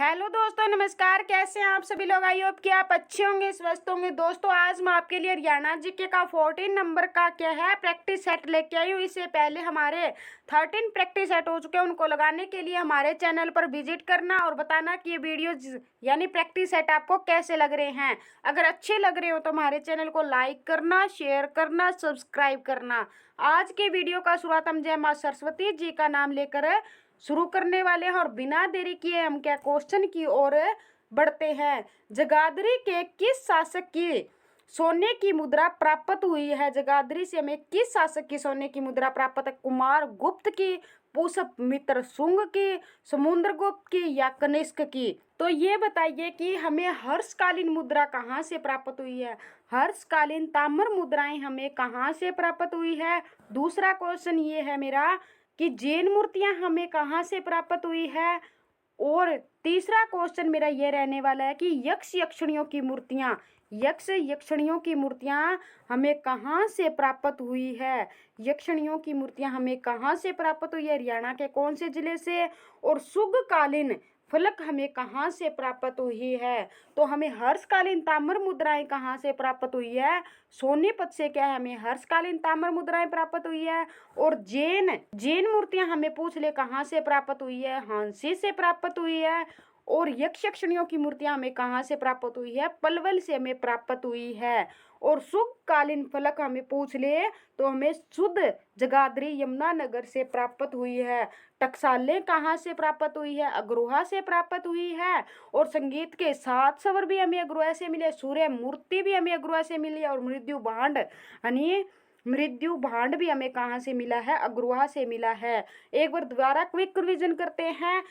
Hello दोस्तों, नमस्कार। कैसे हैं आप सभी लोग? आई होप कि आप अच्छे होंगे, स्वस्थ होंगे। दोस्तों, आज मैं आपके लिए हरियाणा जीके का 14 नंबर का क्या है प्रैक्टिस सेट लेके आई हूँ। इससे पहले हमारे 13 प्रैक्टिस सेट हो चुके हैं। उनको लगाने के लिए हमारे चैनल पर विजिट करना और बताना कि ये वीडियो यानी प्रैक्टिस सेट आपको कैसे लग रहे हैं। अगर अच्छे लग रहे हो तो हमारे चैनल को लाइक करना, शेयर करना, सब्सक्राइब करना। आज के वीडियो का शुरुआत हम जय माँ सरस्वती जी का नाम लेकर शुरू करने वाले हैं और बिना देरी किए हम क्या क्वेश्चन की ओर बढ़ते हैं। जगाधरी के किस शासक की सोने की मुद्रा प्राप्त हुई है? जगाधरी से हमें किस शासक की सोने की मुद्रा प्राप्त है? कुमार गुप्त की, पुष्यमित्र शुंग की, समुद्रगुप्त की या कनिष्क की? तो ये बताइए कि हमें हर्षकालीन मुद्रा कहाँ से प्राप्त हुई है? हर्षकालीन ताम्र मुद्राएं हमें कहाँ से प्राप्त हुई है? दूसरा क्वेश्चन ये है मेरा कि जैन मूर्तियां हमें कहाँ से प्राप्त हुई है? और तीसरा क्वेश्चन मेरा ये रहने वाला है कि यक्ष यक्षणियों की मूर्तियां हमें कहाँ से प्राप्त हुई है? यक्षणियों की मूर्तियां हमें कहाँ से प्राप्त हुई है? हरियाणा के कौन से जिले से? और शुभकालीन फलक हमें कहाँ से प्राप्त हुई है? तो हमें हर्षकालीन ताम्र मुद्राएं कहाँ से प्राप्त हुई है? सोनीपत से क्या है, हमें हर्षकालीन ताम्र मुद्राएं प्राप्त हुई है। और जैन मूर्तियां हमें पूछ ले कहाँ से प्राप्त हुई है? हांसी से प्राप्त हुई है। और यक्षणियों की मूर्तियां हमें कहाँ से प्राप्त हुई है? पलवल से हमें प्राप्त हुई है। और शुभकालीन फलक हमें पूछ ले तो हमें शुद्ध जगाधरी यमुनानगर से प्राप्त हुई है। टकसालें कहाँ से प्राप्त हुई है? अग्रोहा से प्राप्त हुई है। और संगीत के 7 स्वर भी हमें अग्रोहा से मिले, सूर्य मूर्ति भी हमें अग्रोहा से मिली और मृत्यु भांड भी हमें कहाँ से मिला है? अग्रोहा से मिला है। एक बार दोबारा क्विक रिवीजन करते हैं।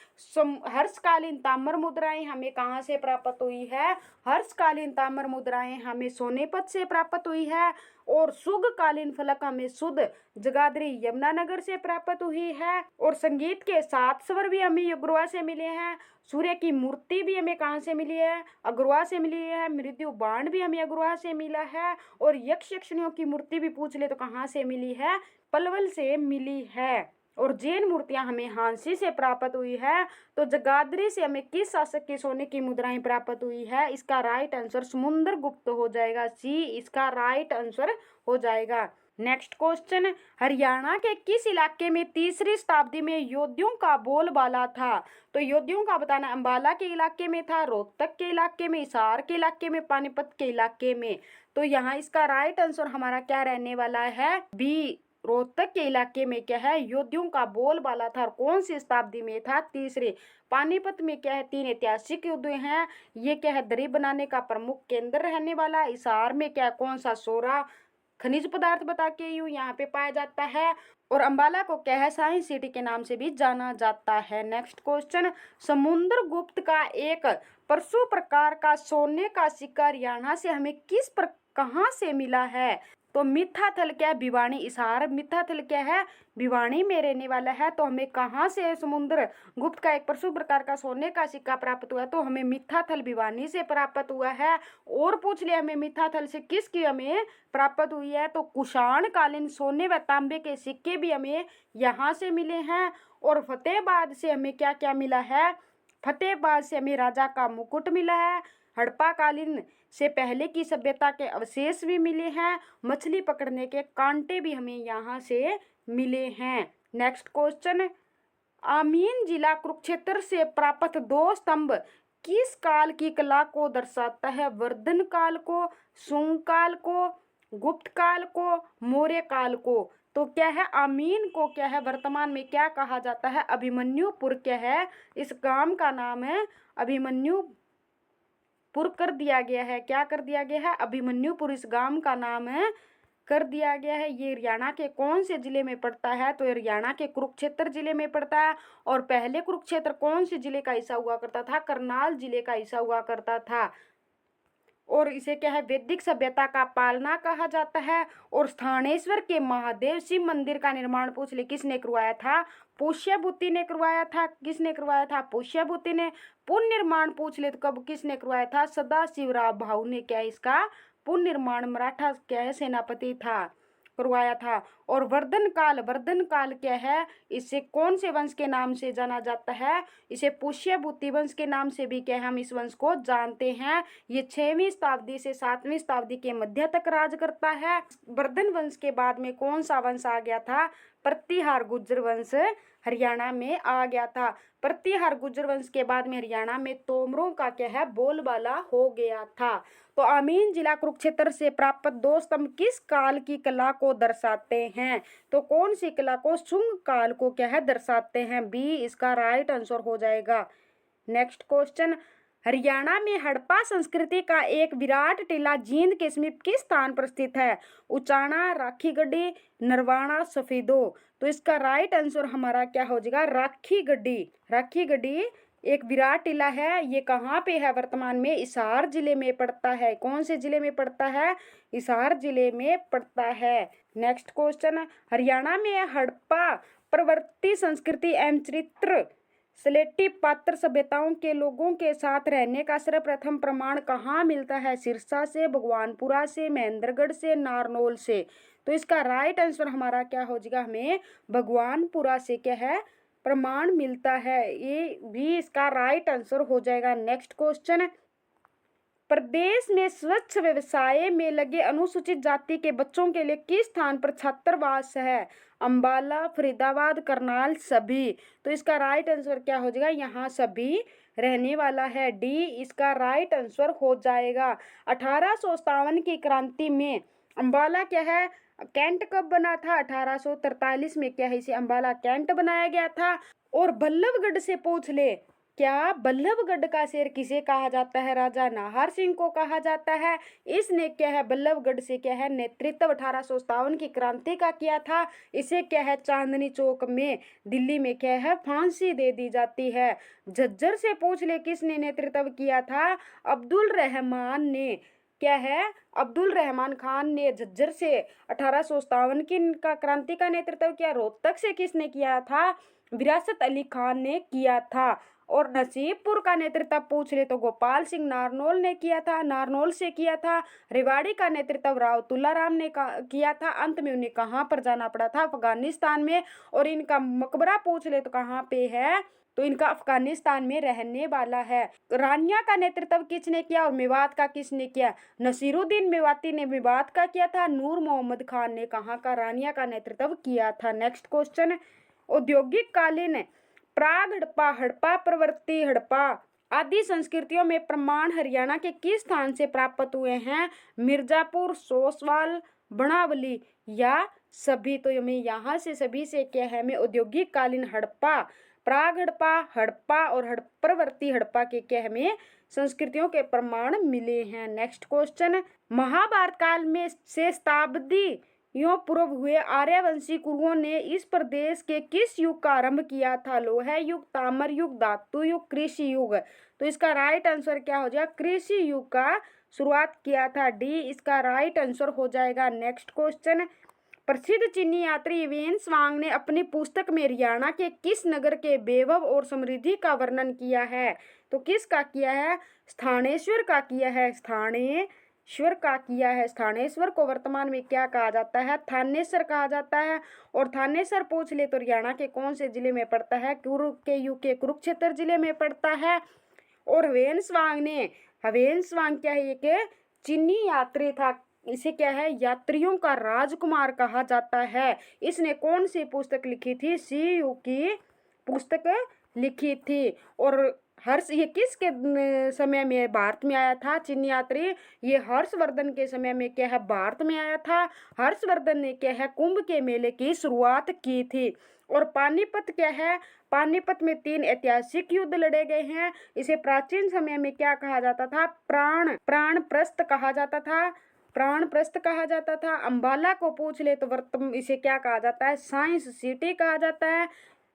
हर्षकालीन ताम्र मुद्राएं हमें कहाँ से प्राप्त हुई है? हर्षकालीन ताम्र मुद्राएं हमें सोनीपत से प्राप्त हुई है। और शुभकालीन फलक हमें शुद्ध जगाधरी यमुनानगर से प्राप्त हुई है। और संगीत के 7 स्वर भी हमें अग्रोहा से मिले हैं। सूर्य की मूर्ति भी हमें कहाँ से मिली है? अग्रोहा से मिली है। मृत्यु बाण भी हमें अग्रोहा से मिला है। और यक्षणियों की मूर्ति भी पूछ ले तो कहाँ से मिली है? पलवल से मिली है। और जैन मूर्तियां हमें हांसी से प्राप्त हुई है। तो जगाधरी से हमें किस शासक की सोने की मुद्राएं प्राप्त हुई है? इसका राइट आंसर समुद्रगुप्त हो जाएगा। सी इसका राइट आंसर हो जाएगा। नेक्स्ट क्वेश्चन, हरियाणा के किस इलाके में 3री शताब्दी में योद्धियों का बोलबाला था? तो योद्धियों का बताना। अंबाला के इलाके में था, रोहतक के इलाके में, हिसार के इलाके में, पानीपत के इलाके में। तो यहाँ इसका राइट आंसर हमारा क्या रहने वाला है? बी, रोहतक के इलाके में क्या है? योद्धियों का बोलबाला था। और कौन सी शताब्दी में था? 3री। पानीपत में क्या है? 3 ऐतिहासिक युद्ध हैं। ये क्या है? दरी बनाने का प्रमुख केंद्र रहने वाला। हिसार में क्या, कौन सा? सोरा खनिज पदार्थ बता के यहाँ पे पाया जाता है। और अंबाला को क्या है? साइंस सिटी के नाम से भी जाना जाता है। नेक्स्ट क्वेश्चन, समुद्रगुप्त का एक परशु प्रकार का सोने का सिक्का हरियाणा से हमें कहाँ से मिला है? तो मिथाथल क्या है? भिवानी। इसार मिथाथल क्या है? भिवानी में रहने वाला है। तो हमें कहाँ से समुद्र गुप्त का एक परशु प्रकार का सोने का सिक्का प्राप्त हुआ? तो हमें मिथाथल भिवानी से प्राप्त हुआ है। और पूछ लिया हमें मिथाथल से किसकी हमें प्राप्त हुई है? तो कुषाण कालीन सोने व तांबे के सिक्के भी हमें यहाँ से मिले हैं। और फतेहाबाद से हमें क्या क्या मिला है? फतेहाबाद से हमें राजा का मुकुट मिला है। हड़प्पा कालीन से पहले की सभ्यता के अवशेष भी मिले हैं। मछली पकड़ने के कांटे भी हमें यहाँ से मिले हैं। नेक्स्ट क्वेश्चन, आमीन जिला कुरुक्षेत्र से प्राप्त 2 स्तंभ किस काल की कला को दर्शाता है? वर्धन काल को, शुंग काल को, गुप्त काल को, मौर्य काल को? तो क्या है? आमीन को क्या है वर्तमान में क्या कहा जाता है? अभिमन्युपुर क्या है? इस गांव का नाम है अभिमन्युपुर कर दिया गया है। क्या कर दिया गया है? अभिमन्युपुर इस गांव का नाम है कर दिया गया है। ये हरियाणा के कौन से जिले में पड़ता है? तो हरियाणा के कुरुक्षेत्र जिले में पड़ता है। और पहले कुरुक्षेत्र कौन से जिले का हिस्सा हुआ करता था? करनाल जिले का हिस्सा हुआ करता था। और इसे क्या है? वैदिक सभ्यता का पालना कहा जाता है। और स्थानेश्वर के महादेव शिव मंदिर का निर्माण पूछ ले किसने करवाया था? पुष्यभूति ने करवाया था। किसने करवाया था? पुष्यभूति ने। पुनर्निर्माण पूछ ले तो कब किसने करवाया था? सदाशिवराव भाऊ ने क्या इसका पुनर्निर्माण, मराठा क्या है सेनापति था। करवाया था। और वर्धन काल क्या है, इसे कौन से वंश के नाम से जाना जाता है, इसे पुष्यभूति वंश के नाम से भी क्या है, हम इस वंश को जानते हैं। ये 6वीं शताब्दी से 7वीं शताब्दी के मध्य तक राज करता है। वर्धन वंश के बाद में कौन सा वंश आ गया था, प्रतिहार गुर्जर वंश हरियाणा में आ गया था। प्रतिहार गुर्जर वंश के बाद में हरियाणा में तोमरों का क्या है, बोलबाला हो गया था। तो अमीन जिला कुरुक्षेत्र से प्राप्त 2 स्तंभ किस काल की कला को दर्शाते हैं, तो कौन सी कला को, शुंग काल को क्या है, दर्शाते हैं। बी इसका राइट आंसर हो जाएगा। नेक्स्ट क्वेश्चन, हरियाणा में हड़प्पा संस्कृति का एक विराट टीला जींद के समीप किस स्थान पर स्थित है, उचाना, राखीगढ़ी, नरवाना, सफेदो। तो इसका राइट आंसर हमारा क्या हो जाएगा, राखीगढ़ी। राखीगढ़ी एक विराट टीला है, ये कहाँ पे है, वर्तमान में हिसार जिले में पड़ता है। कौन से जिले में पड़ता है, हिसार जिले में पड़ता है। नेक्स्ट क्वेश्चन, हरियाणा में हड़प्पा प्रवर्ती संस्कृति एवं चरित्र स्लेटी पात्र सभ्यताओं के लोगों के साथ रहने का सर्वप्रथम प्रमाण कहाँ मिलता है, सिरसा से, भगवानपुरा से, महेंद्रगढ़ से, नारनौल से। तो इसका राइट आंसर हमारा क्या हो जाएगा, हमें भगवानपुरा से क्या है, प्रमाण मिलता है। ये भी इसका राइट आंसर हो जाएगा। नेक्स्ट क्वेश्चन, प्रदेश में स्वच्छ व्यवसाय में लगे अनुसूचित जाति के बच्चों के लिए किस स्थान पर छात्रावास है, अंबाला, फरीदाबाद, करनाल, सभी। तो इसका राइट आंसर क्या हो जाएगा, यहाँ सभी रहने वाला है। डी इसका राइट आंसर हो जाएगा। 1857 की क्रांति में अंबाला क्या है, कैंट कब बना था, 1843 में क्या है, इसे अंबाला कैंट बनाया गया था। और बल्लभगढ़ से पूछ ले, क्या बल्लभगढ़ का शेर किसे कहा जाता है, राजा नाहर सिंह को कहा जाता है। इसने क्या है, बल्लभगढ़ से क्या है, नेतृत्व 1857 की क्रांति का किया था। इसे क्या है, चांदनी चौक में दिल्ली में क्या है, फांसी दे दी जाती है। झज्जर से पूछ ले, किसने नेतृत्व किया था, अब्दुल रहमान ने क्या है, अब्दुल रहमान खान ने झज्जर से 1857 की का क्रांति का नेतृत्व किया। रोहतक से किसने किया था, विरासत अली खान ने किया था। और नसीबपुर का नेतृत्व पूछ ले तो गोपाल सिंह नारनौल ने किया था, नारनौल से किया था। रेवाड़ी का नेतृत्व राव तुलाराम ने किया था। अंत में उन्हें कहाँ पर जाना पड़ा था, अफगानिस्तान में। और इनका मकबरा पूछ ले तो कहाँ पे है, तो इनका अफगानिस्तान में रहने वाला है। रानिया का नेतृत्व किसने किया और मेवात का किसने किया, नसीरुद्दीन मेवाती ने मेवात का किया था। नूर मोहम्मद खान ने कहाँ का, रानिया का नेतृत्व किया था। नेक्स्ट क्वेश्चन, औद्योगिक कालीन प्राग हड़प्पा, हड़प्पा प्रवर्ती हड़प्पा आदि संस्कृतियों में प्रमाण हरियाणा के किस स्थान से प्राप्त हुए हैं, मिर्जापुर, सोसवाल, बनावली या सभी। तो हमें यहाँ से सभी से क्या है, हमें औद्योगिक कालीन हड़प्पा, प्राग हड़प्पा, हड़प्पा और प्रवर्ती हड़प्पा के क्या हमें संस्कृतियों के प्रमाण मिले हैं। नेक्स्ट क्वेश्चन, महाभारत काल में से शताब्दी यों पूर्व हुए आर्यवंशी कुरुओं ने इस प्रदेश के किस युग का आरंभ किया था, लोह युग, ताम्र युग, धातु युग, कृषि युग। तो इसका राइट आंसर क्या हो जाएगा, कृषि युग का शुरुआत किया था। डी इसका राइट आंसर हो जाएगा। नेक्स्ट क्वेश्चन, प्रसिद्ध चीनी यात्री वेन स्वांग ने अपनी पुस्तक में हरियाणा के किस नगर के वैभव और समृद्धि का वर्णन किया है, तो किसका किया है, स्थानेश्वर का किया है, स्थानेश्वर का किया है। स्थानेश्वर को वर्तमान में क्या कहा जाता है, थानेसर कहा जाता है। और थानेसर पूछ ले तो हरियाणा के कौन से जिले में पड़ता है, के कुरुक्षेत्र जिले में पड़ता है। और हवेन स्वांग क्या है, एक चीनी यात्री था। इसे क्या है, यात्रियों का राजकुमार कहा जाता है। इसने कौन सी पुस्तक लिखी थी, सीयू की पुस्तक लिखी थी। और ये किसके समय में भारत में आया था, चीनी यात्री, ये हर्षवर्धन के समय में क्या है, भारत में आया था। हर्षवर्धन ने क्या है, कुंभ के मेले की शुरुआत की थी। और पानीपत क्या है, पानीपत में 3 ऐतिहासिक युद्ध लड़े गए हैं। इसे प्राचीन समय में क्या कहा जाता था, प्राणप्रस्थ कहा जाता था, प्राणप्रस्थ कहा जाता था। अंबाला को पूछ ले तो वर्तमान इसे क्या कहा जाता है, साइंस सिटी कहा जाता है।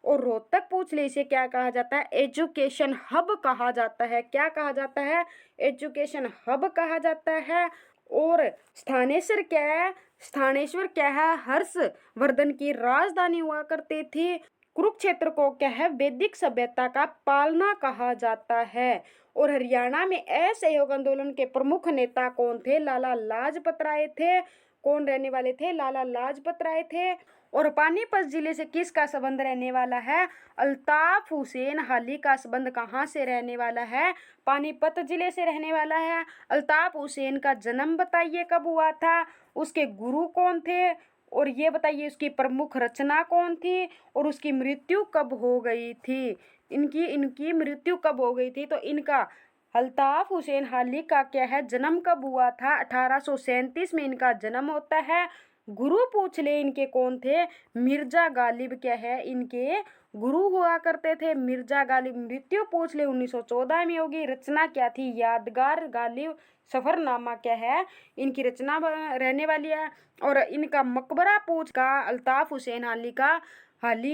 और रोहतक पूछ ले, इसे क्या कहा जाता है, एजुकेशन हब कहा जाता है। क्या कहा जाता है, एजुकेशन हब कहा जाता है। और स्थानेश्वर क्या है, स्थानेश्वर क्या है, हर्षवर्धन की राजधानी हुआ करती थी। कुरुक्षेत्र को क्या है, वैदिक सभ्यता का पालना कहा जाता है। और हरियाणा में असहयोग आंदोलन के प्रमुख नेता कौन थे, लाला लाजपत राय थे। कौन रहने वाले थे? लाला लाजपत राय थे। और पानीपत जिले से किसका संबंध रहने वाला है? अल्ताफ हुसैन अली का संबंध कहाँ से रहने वाला है? पानीपत जिले से रहने वाला है। अल्ताफ हुसैन का जन्म बताइए कब हुआ था? उसके गुरु कौन थे? और ये बताइए उसकी प्रमुख रचना कौन थी? और उसकी मृत्यु कब हो गई थी? इनकी इनकी मृत्यु कब हो गई थी? तो इनका अल्ताफ हुसैन अली का क्या है, जन्म कब हुआ था? 1837 में इनका जन्म होता है। गुरु पूछ ले इनके कौन थे? मिर्जा गालिब क्या है, इनके गुरु हुआ करते थे, मिर्जा गालिब। मृत्यु पूछ ले 1914 में होगी। रचना क्या थी? यादगार गालिब सफरनामा क्या है, इनकी रचना रहने वाली है। और इनका मकबरा पूछ का अल्ताफ हुसैन अली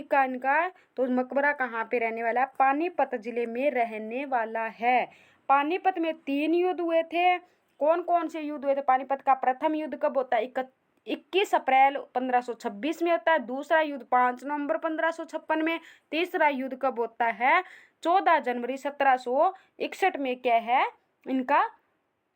का इनका तो मकबरा कहाँ पे रहने वाला है? पानीपत जिले में रहने वाला है। पानीपत में 3 युद्ध हुए थे। कौन कौन से युद्ध हुए थे? पानीपत का प्रथम युद्ध कब होता है? 21 अप्रैल 1526 में होता है। दूसरा युद्ध 5 नवंबर 1556 में। तीसरा युद्ध कब होता है? 14 जनवरी 1761 में क्या है, इनका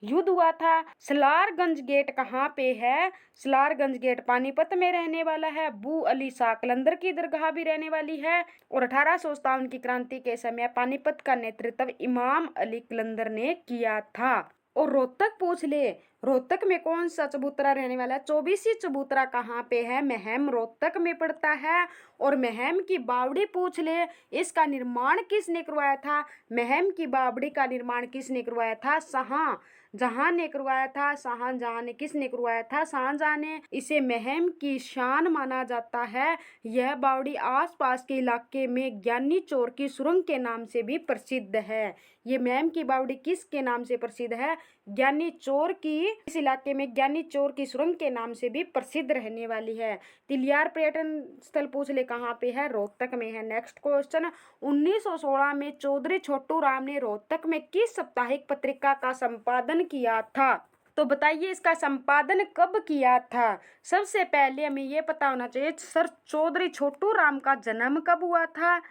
युद्ध हुआ था। सलारगंज गेट कहाँ पे है? सलारगंज गेट पानीपत में रहने वाला है। बू अली शाह कलंदर की दरगाह भी रहने वाली है। और 1857 की क्रांति के समय पानीपत का नेतृत्व इमाम अली कलंदर ने किया था। और रोहतक पूछ ले, रोहतक में कौन सा चबूतरा रहने वाला है? चौबीसी चबूतरा कहाँ पे है? महम रोहतक में पड़ता है। और महम की बावड़ी पूछ ले, इसका निर्माण किसने करवाया था? महम की बावड़ी का निर्माण किसने करवाया था? शाहजहां ने करवाया था। शाहजहां ने किसने करवाया था? शाहजहां ने। इसे महम की शान माना जाता है। यह बावड़ी आसपास के इलाके में ज्ञानी चोर की सुरंग के नाम से भी प्रसिद्ध है। ये महम की बावड़ी किसके नाम से प्रसिद्ध है? ज्ञानी चोर की, इस इलाके में ज्ञानी चोर की सुरंग के नाम से भी प्रसिद्ध रहने वाली है। तिलियार पर्यटन स्थल पूछ ले कहाँ पे है? रोहतक में है। नेक्स्ट क्वेश्चन, 1916 में चौधरी छोटू राम ने रोहतक में किस साप्ताहिक पत्रिका का संपादन किया था? तो बताइए इसका संपादन कब किया था? सबसे पहले हमें ये पता होना चाहिए सर चौधरी छोटू राम का जन्म कब हुआ था,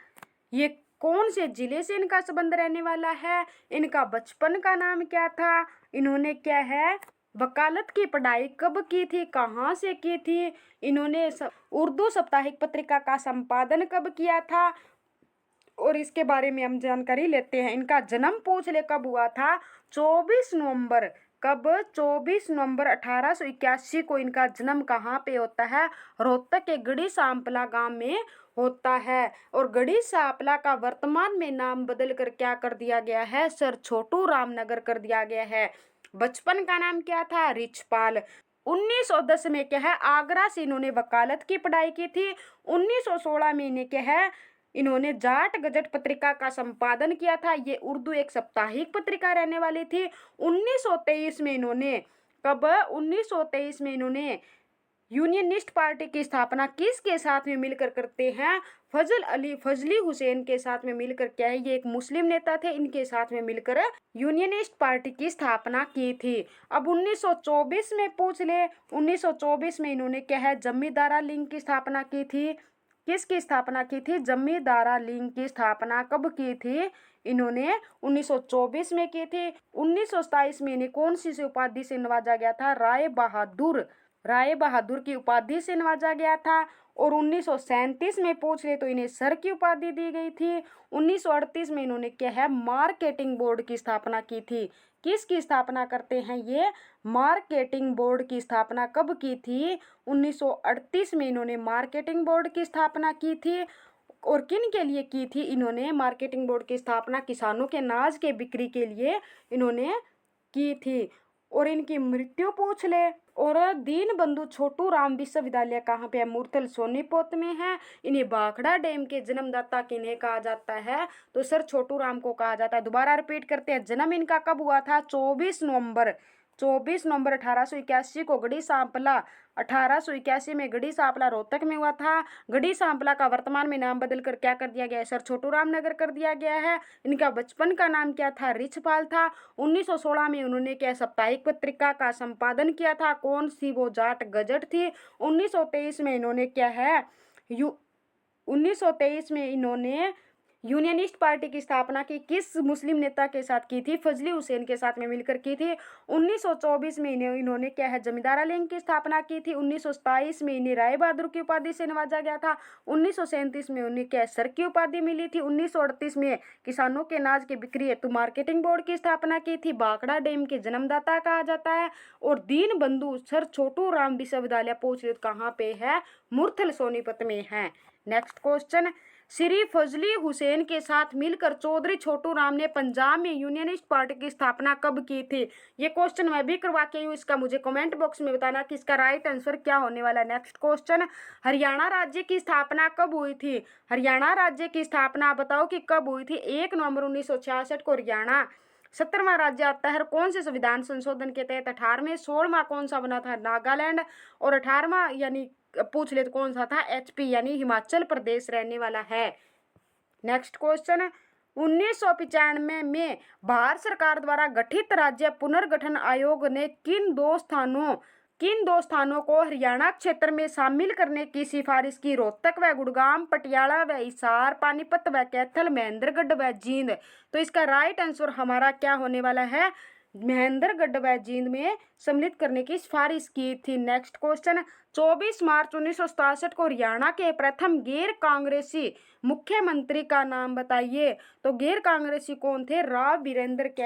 ये कौन से जिले से इनका संबंध रहने वाला है, इनका बचपन का नाम क्या था, इन्होंने क्या है वकालत की पढ़ाई कब की थी, कहाँ से की थी, इन्होंने उर्दू साप्ताहिक पत्रिका का संपादन कब किया था, और इसके बारे में हम जानकारी लेते हैं। इनका जन्म पूछ ले कब हुआ था? 24 नवंबर। कब? 24 नवंबर 1881 को इनका जन्म कहाँ पे होता है? रोहतक के गढ़ी सांपला गांव में होता है। और गढ़ी सांपला का वर्तमान में नाम बदल कर क्या कर दिया गया है? सर छोटू रामनगर कर दिया गया है। बचपन का नाम क्या था? रिछपाल। 1910 में क्या है आगरा से इन्होंने वकालत की पढ़ाई की थी। 1916 में इन्हें क्या है इन्होंने जाट गजट पत्रिका का संपादन किया था। ये उर्दू एक साप्ताहिक पत्रिका रहने वाली थी। 1923 में इन्होंने कब? 1923 में इन्होंने यूनियनिस्ट पार्टी की स्थापना किसके साथ में मिलकर करते हैं? फजली हुसैन के साथ में मिलकर क्या है, ये एक मुस्लिम नेता थे, इनके साथ में मिलकर यूनियनिस्ट पार्टी की स्थापना की थी। अब 1924 में पूछ ले, 1924 में इन्होंने क्या है जमींदारा लीग की स्थापना की थी। किसकी स्थापना की थी? जमींदारा लीग की स्थापना कब की थी? इन्होंने 1924 में की थी। 1927 में इन्हें कौन सी उपाधि से नवाजा गया था? राय बहादुर की उपाधि से नवाजा गया था। और 1937 में पूछ ले तो इन्हें सर की उपाधि दी गई थी। 1938 में इन्होंने क्या है मार्केटिंग बोर्ड की स्थापना की थी। किसकी स्थापना करते हैं ये? मार्केटिंग बोर्ड की स्थापना कब की थी? 1938 में इन्होंने मार्केटिंग बोर्ड की स्थापना की थी। और किन के लिए की थी इन्होंने मार्केटिंग बोर्ड की स्थापना? किसानों के अनाज के बिक्री के लिए इन्होंने की थी। और इनकी मृत्यु पूछ ले। और दीन बंधु छोटू राम विश्वविद्यालय कहाँ पे है? मूर्थल सोनीपत में है। इन्हें भाखड़ा डैम के जन्मदाता किन्हें कहा जाता है? तो सर छोटू राम को कहा जाता है। दोबारा रिपीट करते हैं, जन्म इनका कब हुआ था? 24 नवंबर 1881 को गढ़ी सांपला 1881 में गढ़ी सांपला रोहतक में हुआ था। गढ़ी सांपला का वर्तमान में नाम बदल कर क्या कर दिया गया है? सर छोटू राम नगर कर दिया गया है। इनका बचपन का नाम क्या था? रिछपाल था। 1916 में उन्होंने क्या साप्ताहिक पत्रिका का संपादन किया था? कौन सी? वो जाट गजट थी। 1923 में इन्होंने क्या है 1923 में इन्होंने यूनियनिस्ट पार्टी की स्थापना की किस मुस्लिम नेता के साथ की थी? फजली हुसैन के साथ में मिलकर की थी। 1924 में इन्होंने क्या है जमींदारा लिंग की स्थापना की थी। 1927 में इन्हें राय बहादुर की उपाधि से नवाजा गया था। 1937 में उन्हें क्या सर की उपाधि मिली थी। 1938 में किसानों के अनाज की बिक्री हेतु मार्केटिंग बोर्ड की स्थापना की थी। भाखड़ा डैम के जन्मदाता कहा जाता है। और दीन बंधु सर छोटू राम विश्वविद्यालय पूछ रहे कहाँ पे है? मुरथल सोनीपत में है। नेक्स्ट क्वेश्चन, श्री फजली हुसैन के साथ मिलकर चौधरी छोटू राम ने पंजाब में यूनियनिस्ट पार्टी की स्थापना कब की थी? ये क्वेश्चन मैं भी करवा के हूँ, इसका मुझे कमेंट बॉक्स में बताना कि इसका राइट आंसर क्या होने वाला है। नेक्स्ट क्वेश्चन, हरियाणा राज्य की स्थापना कब हुई थी? हरियाणा राज्य की स्थापना बताओ कि कब हुई थी? 1 नवंबर 1966 को हरियाणा 17वां राज्य आता है। कौन से संविधान संशोधन के तहत? 18वें। 16वां कौन सा बना था? नागालैंड। और 18वां यानी पूछ ले तो कौन सा था? HP यानी हिमाचल प्रदेश रहने वाला है। नेक्स्ट क्वेश्चन, 1995 में भारत सरकार द्वारा गठित राज्य पुनर्गठन आयोग ने किन दो स्थानों को हरियाणा क्षेत्र में शामिल करने की सिफारिश की? रोहतक व गुड़गांव, पटियाला व हिसार, पानीपत व कैथल, महेंद्रगढ़ व जींद। तो इसका राइट आंसर हमारा क्या होने वाला है? महेंद्रगढ़ व जींद में सम्मिलित करने की सिफारिश की थी। नेक्स्ट क्वेश्चन, 24 मार्च 1967 को हरियाणा के प्रथम गैर कांग्रेसी मुख्यमंत्री का नाम बताइए। तो गैर कांग्रेसी कौन थे? राव वीरेंद्र के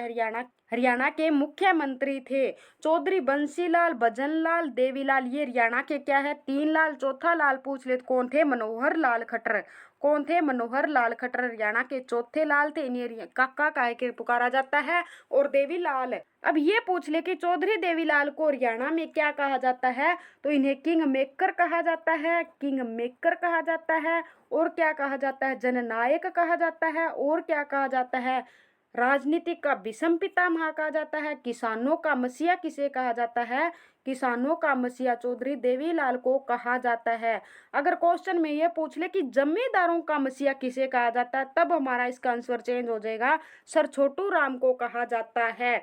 हरियाणा के मुख्यमंत्री थे। चौधरी बंसीलाल, भजनलाल, देवीलाल, ये हरियाणा के क्या है? 3 लाल। चौथा लाल पूछ ले तो कौन थे? मनोहर लाल खट्टर। कौन थे? मनोहर लाल खट्टर हरियाणा के चौथे लाल थे। इन्हें काका कह के पुकारा जाता है। और देवीलाल, अब ये पूछ ले कि चौधरी देवीलाल को हरियाणा में क्या कहा जाता है? तो इन्हें किंग मेकर कहा जाता है। किंग मेकर कहा जाता है। और क्या कहा जाता है? जननायक कहा जाता है। और क्या कहा जाता है? राजनीति का विषम पितामह कहा जाता है। किसानों का मसीहा किसे कहा जाता है? किसानों का मसीहा चौधरी देवीलाल को कहा जाता है। अगर क्वेश्चन में ये पूछ ले कि जमींदारों का मसीहा किसे कहा जाता है, तब हमारा इसका आंसर चेंज हो जाएगा, सर छोटू राम को कहा जाता है।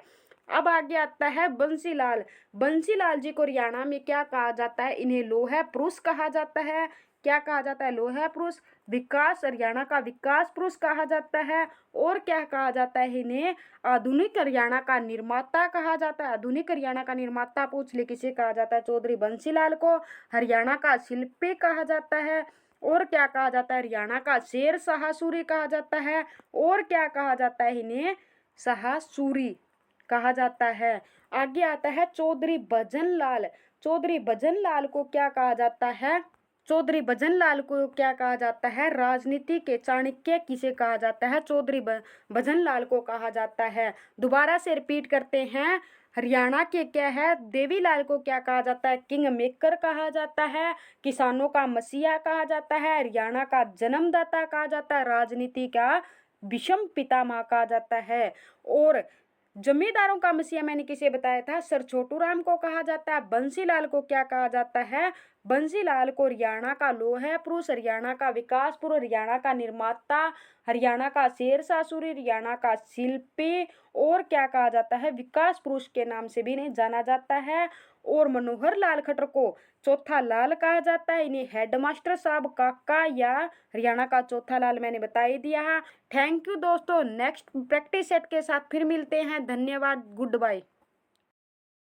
अब आगे आता है बंसीलाल। बंसीलाल जी को हरियाणा में क्या कहा जाता है? इन्हें लोहा पुरुष कहा जाता है। क्या कहा जाता है? लोहा पुरुष। विकास, हरियाणा का विकास पुरुष कहा जाता है। और क्या कहा जाता है? इन्हें आधुनिक हरियाणा का निर्माता कहा जाता है। आधुनिक हरियाणा का निर्माता पूछ ले किसे कहा जाता है? चौधरी बंसीलाल को। हरियाणा का शिल्पी कहा जाता है। और क्या कहा जाता है? हरियाणा का शेर शाह सूरी कहा जाता है। और क्या कहा जाता है? इन्हें शाह सूरी कहा जाता है। आगे आता है चौधरी भजनलाल। चौधरी भजनलाल को क्या कहा जाता है? चौधरी भजनलाल को क्या कहा जाता है? राजनीति के चाणक्य किसे कहा जाता है? चौधरी भजनलाल को कहा जाता है। दोबारा से रिपीट करते हैं, हरियाणा के क्या है? देवीलाल को क्या कहा जाता है? किंग मेकर कहा जाता है। किसानों का मसीहा कहा जाता है। हरियाणा का जन्मदाता कहा जाता है। राजनीति का विषम पितामह कहा जाता है। और जमींदारों का मसीहा मैंने किसे बताया था? सर छोटू राम को कहा जाता है। बंसीलाल को क्या कहा जाता है? बंसीलाल को हरियाणा का लोहा पुरुष, हरियाणा का विकास पुरुष, हरियाणा का निर्माता, हरियाणा का शेर शाह सूरी, हरियाणा का शिल्पी और क्या कहा जाता है? विकास पुरुष के नाम से भी इन्हें जाना जाता है। और मनोहर लाल खट्टर को चौथा लाल कहा जाता है। इन्हें हेडमास्टर साहब काका या हरियाणा का चौथा लाल मैंने बता ही दिया है। थैंक यू दोस्तों, नेक्स्ट प्रैक्टिस सेट के साथ फिर मिलते हैं। धन्यवाद, गुड बाय।